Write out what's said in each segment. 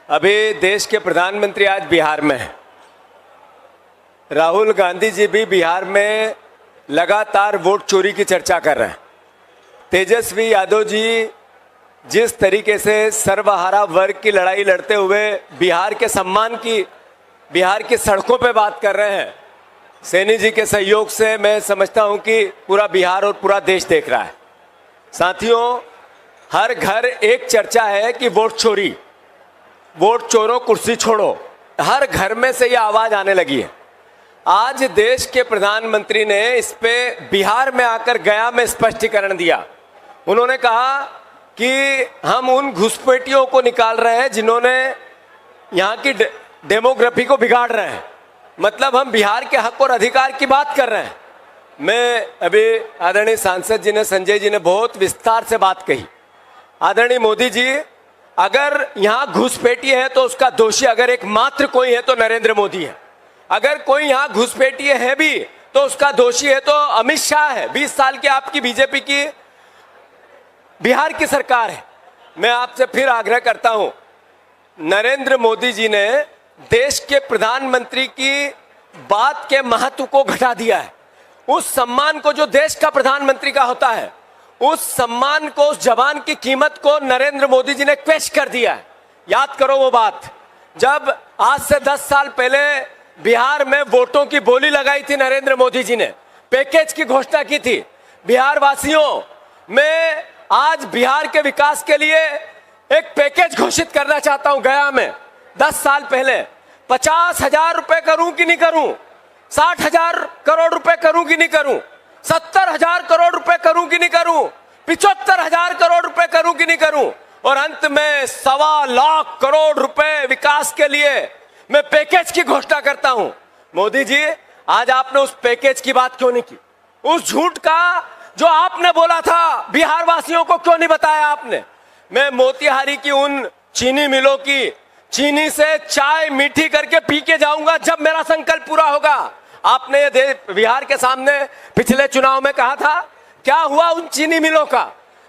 अभी देश के प्रधानमंत्री आज बिहार में हैं। राहुल गांधी जी भी बिहार में लगातार वोट चोरी की चर्चा कर रहे हैं। तेजस्वी यादव जी जिस तरीके से सर्वहारा वर्ग की लड़ाई लड़ते हुए बिहार के सम्मान की, बिहार की सड़कों पे बात कर रहे हैं, सैनी जी के सहयोग से मैं समझता हूं कि पूरा बिहार और पूरा देश देख रहा है। साथियों, हर घर एक चर्चा है कि वोट चोरी, वोट चोरो कुर्सी छोड़ो, हर घर में से ये आवाज आने लगी है। आज देश के प्रधानमंत्री ने इस पे बिहार में आकर गया में स्पष्टीकरण दिया। उन्होंने कहा कि हम उन घुसपैठियों को निकाल रहे हैं जिन्होंने यहाँ की डेमोग्राफी को बिगाड़ रहे हैं। मतलब हम बिहार के हक और अधिकार की बात कर रहे हैं। मैं अभी आदरणीय सांसद जी ने, संजय जी ने बहुत विस्तार से बात कही। आदरणीय मोदी जी, अगर यहाँ घुसपैठी है तो उसका दोषी अगर एक मात्र कोई है तो नरेंद्र मोदी है। अगर कोई यहाँ घुसपैठी है भी तो उसका दोषी है तो अमित शाह है। 20 साल की आपकी बीजेपी की बिहार की सरकार है। मैं आपसे फिर आग्रह करता हूं, नरेंद्र मोदी जी ने देश के प्रधानमंत्री की बात के महत्व को घटा दिया है। उस सम्मान को जो देश का प्रधानमंत्री का होता है, उस सम्मान को, उस जवान की कीमत को नरेंद्र मोदी जी ने क्वेश्चन कर दिया है। याद करो वो बात, जब आज से 10 साल पहले बिहार में वोटों की बोली लगाई थी नरेंद्र मोदी जी ने, पैकेज की घोषणा की थी बिहार वासियों। मैं आज बिहार के विकास के लिए एक पैकेज घोषित करना चाहता हूं। गया में 10 साल पहले 50,000 रुपए करूं कि नहीं करूं, 60,000 करोड़ रुपए करूं कि नहीं करूं, 70,000 करोड़ रुपए करूं कि नहीं करूं, 75,000 करोड़ रुपए करूं कि नहीं करूं, और अंत में 1.25 लाख करोड़ रुपए विकास के लिए मैं पैकेज की घोषणा करता हूं। मोदी जी, आज आपने उस पैकेज की बात क्यों नहीं की? उस झूठ का जो आपने बोला था बिहार वासियों को क्यों नहीं बताया आपने? मैं मोतिहारी की उन चीनी मिलों की चीनी से चाय मीठी करके पी के जाऊंगा जब मेरा संकल्प पूरा होगा। आपने ये बिहार के सामने पिछले चुनाव में कहा था, क्या हुआ उन चीनी मिलों का?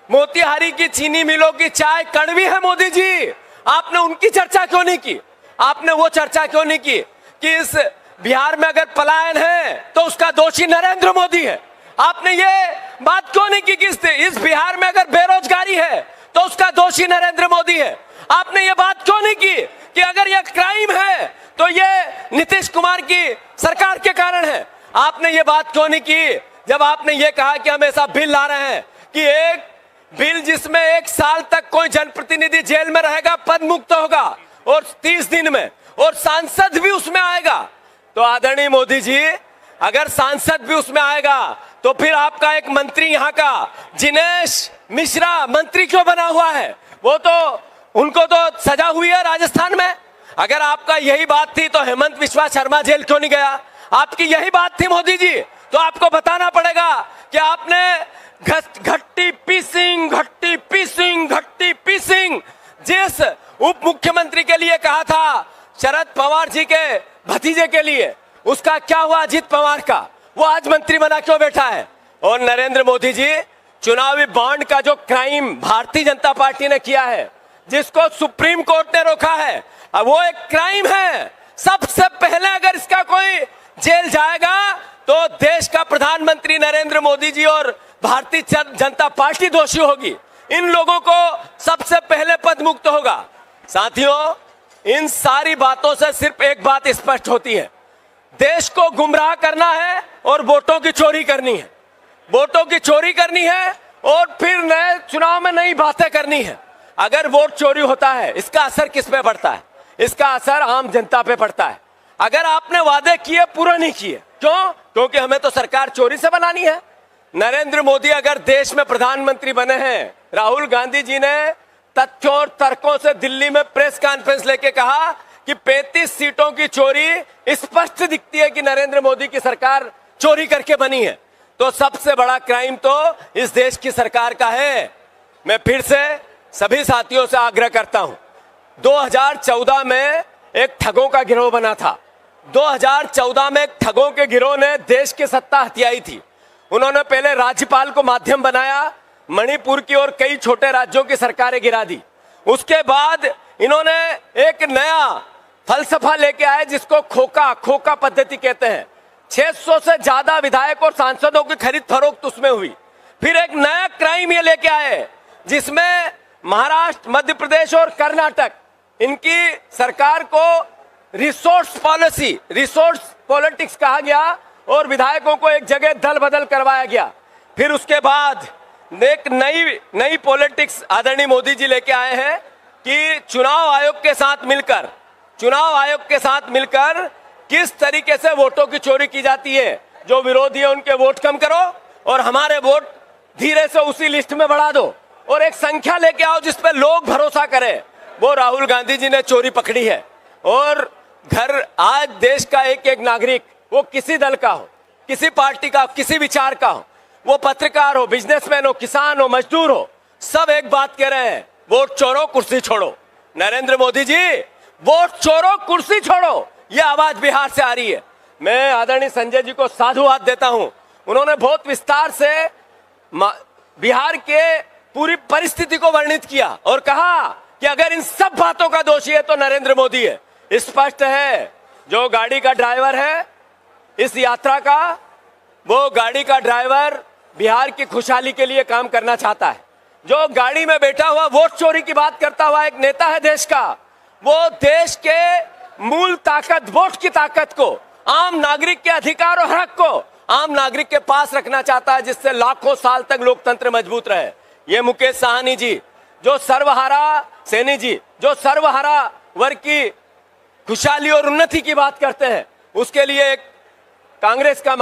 मोतिहारी की चीनी मिलों की चाय कड़वी है मोदी जी, आपने उनकी चर्चा क्यों नहीं की? आपने वो चर्चा क्यों नहीं की कि इस बिहार में अगर पलायन है तो उसका दोषी नरेंद्र मोदी है? आपने ये बात क्यों नहीं की कि इस बिहार में अगर बेरोजगारी है तो उसका दोषी नरेंद्र मोदी है? आपने ये बात क्यों नहीं की कि अगर ये क्राइम है तो ये नीतीश कुमार की सरकार के कारण है? आपने ये बात क्यों नहीं की जब आपने ये कहा कि हम ऐसा बिल ला रहे हैं कि एक बिल जिसमें 1 साल तक कोई जनप्रतिनिधि जेल में रहेगा, पद मुक्त होगा और 30 दिन में, और सांसद भी उसमें आएगा। तो आदरणीय मोदी जी, अगर सांसद भी उसमें आएगा तो फिर आपका एक मंत्री यहाँ का जिनेश मिश्रा मंत्री क्यों बना हुआ है? वो तो, उनको तो सजा हुई है राजस्थान में। अगर आपका यही बात थी तो हेमंत बिस्वा शर्मा जेल क्यों नहीं गया? आपकी यही बात थी मोदी जी, तो आपको बताना पड़ेगा कि आपने घट्टी पीसिंग जिस उप मुख्यमंत्री के लिए कहा था, शरद पवार जी के भतीजे के लिए, उसका क्या हुआ? अजीत पवार का, वो आज मंत्री बना क्यों बैठा है? और नरेंद्र मोदी जी, चुनावी बॉन्ड का जो क्राइम भारतीय जनता पार्टी ने किया है, जिसको सुप्रीम कोर्ट ने रोका है, अब वो एक क्राइम है। सबसे पहले अगर इसका कोई जेल जाएगा तो देश का प्रधानमंत्री नरेंद्र मोदी जी और भारतीय जनता पार्टी दोषी होगी। इन लोगों को सबसे पहले पद मुक्त होगा। साथियों, इन सारी बातों से सिर्फ एक बात स्पष्ट होती है, देश को गुमराह करना है और वोटों की चोरी करनी है। वोटों की चोरी करनी है और फिर नए चुनाव में नई बातें करनी है। अगर वोट चोरी होता है, इसका असर किस पे पड़ता है? इसका असर आम जनता पे पड़ता है। अगर आपने वादे किए, पूरे नहीं किए, क्यों? क्योंकि हमें तो सरकार चोरी से बनानी है। नरेंद्र मोदी अगर देश में प्रधानमंत्री बने हैं, राहुल गांधी जी ने तथ्यों और तर्कों से दिल्ली में प्रेस कॉन्फ्रेंस लेके कहा कि 35 सीटों की चोरी स्पष्ट दिखती है कि नरेंद्र मोदी की सरकार चोरी करके बनी है। तो सबसे बड़ा क्राइम तो इस देश की सरकार का है। मैं फिर से सभी साथियों से आग्रह करता हूं, 2014 में एक ठगों का गिरोह बना था। 2014 में एक ठगों के गिरोह ने देश की सत्ता हथियाई थी। उन्होंने पहले राज्यपाल को माध्यम बनाया, मणिपुर की और कई छोटे राज्यों की सरकारें गिरा दी। उसके बाद इन्होंने एक नया फलसफा लेके आए जिसको खोखा पद्धति कहते हैं। 600 से ज्यादा विधायक और सांसदों की खरीद फरोख्त उसमें हुई। फिर एक नया क्राइम ये लेके आए जिसमें महाराष्ट्र, मध्य प्रदेश और कर्नाटक, इनकी सरकार को रिसोर्स पॉलिटिक्स कहा गया और विधायकों को एक जगह दल बदल करवाया गया। फिर उसके बाद एक नई पॉलिटिक्स आदरणीय मोदी जी लेके आए हैं कि चुनाव आयोग के साथ मिलकर किस तरीके से वोटों की चोरी की जाती है। जो विरोधी है उनके वोट कम करो और हमारे वोट धीरे से उसी लिस्ट में बढ़ा दो और एक संख्या लेके आओ जिस पे लोग भरोसा करें। वो राहुल गांधी जी ने चोरी पकड़ी है। और आज देश का एक नागरिक, वो किसी दल का हो, किसी पार्टी का, किसी विचार का हो, वो पत्रकार हो, बिजनेसमैन हो, किसान हो, मजदूर हो, सब एक बात कह रहे हैं, वोट चोरो कुर्सी छोड़ो। नरेंद्र मोदी जी, वोट चोरो कुर्सी छोड़ो, ये आवाज बिहार से आ रही है। मैं आदरणीय संजय जी को साधुवाद देता हूं। उन्होंने बहुत विस्तार से बिहार के पूरी परिस्थिति को वर्णित किया और कहा कि अगर इन सब बातों का दोषी है तो नरेंद्र मोदी है। स्पष्ट है, जो गाड़ी का ड्राइवर है इस यात्रा का, वो गाड़ी का ड्राइवर बिहार की खुशहाली के लिए काम करना चाहता है। जो गाड़ी में बैठा हुआ वोट चोरी की बात करता हुआ एक नेता है देश का, वो देश के मूल ताकत, वोट की ताकत को, आम नागरिक के अधिकार और हक को आम नागरिक के पास रखना चाहता है, जिससे लाखों साल तक लोकतंत्र मजबूत रहे। ये मुकेश साहनी जी, जो सर्वहारा सैनी जी, जो सर्वहारा वर्ग की खुशहाली और उन्नति की बात करते हैं, उसके लिए एक कांग्रेस का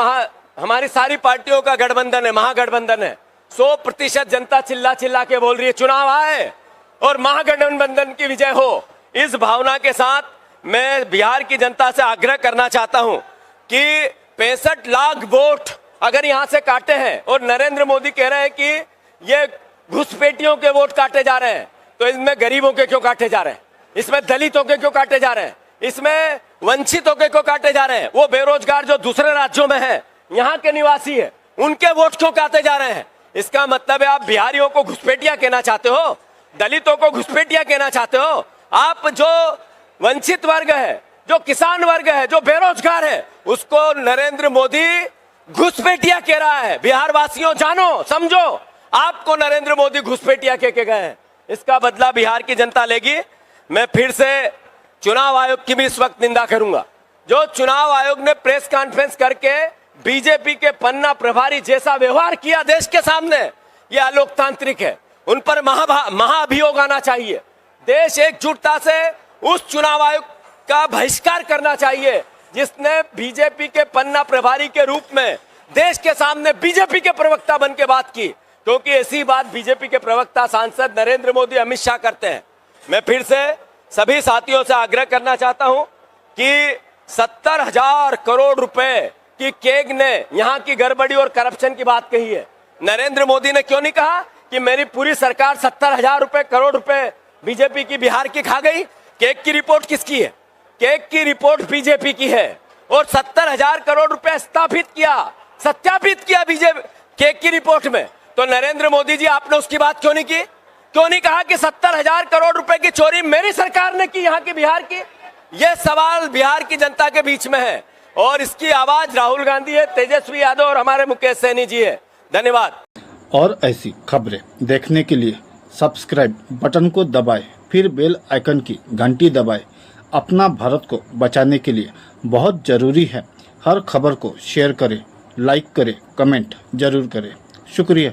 हमारी सारी पार्टियों का गठबंधन है, महागठबंधन है। 100% जनता चिल्ला के बोल रही है चुनाव आए और महागठबंधन की विजय हो। इस भावना के साथ मैं बिहार की जनता से आग्रह करना चाहता हूं कि 65 लाख वोट अगर यहां से काटे हैं और नरेंद्र मोदी कह रहे हैं कि ये घुसपैठियों के वोट काटे जा रहे हैं, तो इसमें गरीबों के क्यों काटे जा रहे हैं? इसमें दलितों के क्यों काटे जा रहे हैं? इसमें वंचितों के क्यों काटे जा रहे हैं? वो बेरोजगार जो दूसरे राज्यों में है, यहाँ के निवासी है, उनके वोट क्यों काटे जा रहे हैं? इसका मतलब है आप बिहारियों को घुसपैठिया कहना चाहते हो, दलितों को घुसपैठिया कहना चाहते हो। आप जो वंचित वर्ग है, जो किसान वर्ग है, जो बेरोजगार है, उसको नरेंद्र मोदी घुसपैठिया कह रहा है। बिहार वासियों जानो, समझो, आपको नरेंद्र मोदी घुसपैठिया कह के गए हैं। इसका बदला बिहार की जनता लेगी। मैं फिर से चुनाव आयोग की भी इस वक्त निंदा करूंगा। जो चुनाव आयोग ने प्रेस कॉन्फ्रेंस करके बीजेपी के पन्ना प्रभारी जैसा व्यवहार किया देश के सामने, यह अलोकतांत्रिक है। उन पर महाअभियोग आना चाहिए। देश एकजुटता से उस चुनाव आयोग का बहिष्कार करना चाहिए जिसने बीजेपी के पन्ना प्रभारी के रूप में देश के सामने बीजेपी के प्रवक्ता बन के बात की, क्योंकि ऐसी बात बीजेपी के प्रवक्ता सांसद नरेंद्र मोदी, अमित शाह करते हैं। मैं फिर से सभी साथियों से आग्रह करना चाहता हूं कि 70,000 करोड़ रुपए की केग ने यहाँ की गड़बड़ी और करप्शन की बात कही है। नरेंद्र मोदी ने क्यों नहीं कहा कि मेरी पूरी सरकार 70,000 करोड़ रुपए बीजेपी की बिहार की खा गई? केक की रिपोर्ट किसकी है? केक की रिपोर्ट बीजेपी की है और 70,000 करोड़ रुपए सत्यापित किया बीजेपी केक की रिपोर्ट में। तो नरेंद्र मोदी जी, आपने उसकी बात क्यों नहीं की? क्यों नहीं कहा कि 70,000 करोड़ रुपए की चोरी मेरी सरकार ने की यहाँ की बिहार की? यह सवाल बिहार की जनता के बीच में है और इसकी आवाज राहुल गांधी है, तेजस्वी यादव और हमारे मुकेश सैनी जी है। धन्यवाद। और ऐसी खबरें देखने के लिए सब्सक्राइब बटन को दबाएं, फिर बेल आइकन की घंटी दबाएं। अपना भारत को बचाने के लिए बहुत जरूरी है। हर खबर को शेयर करें, लाइक करें, कमेंट जरूर करें। शुक्रिया।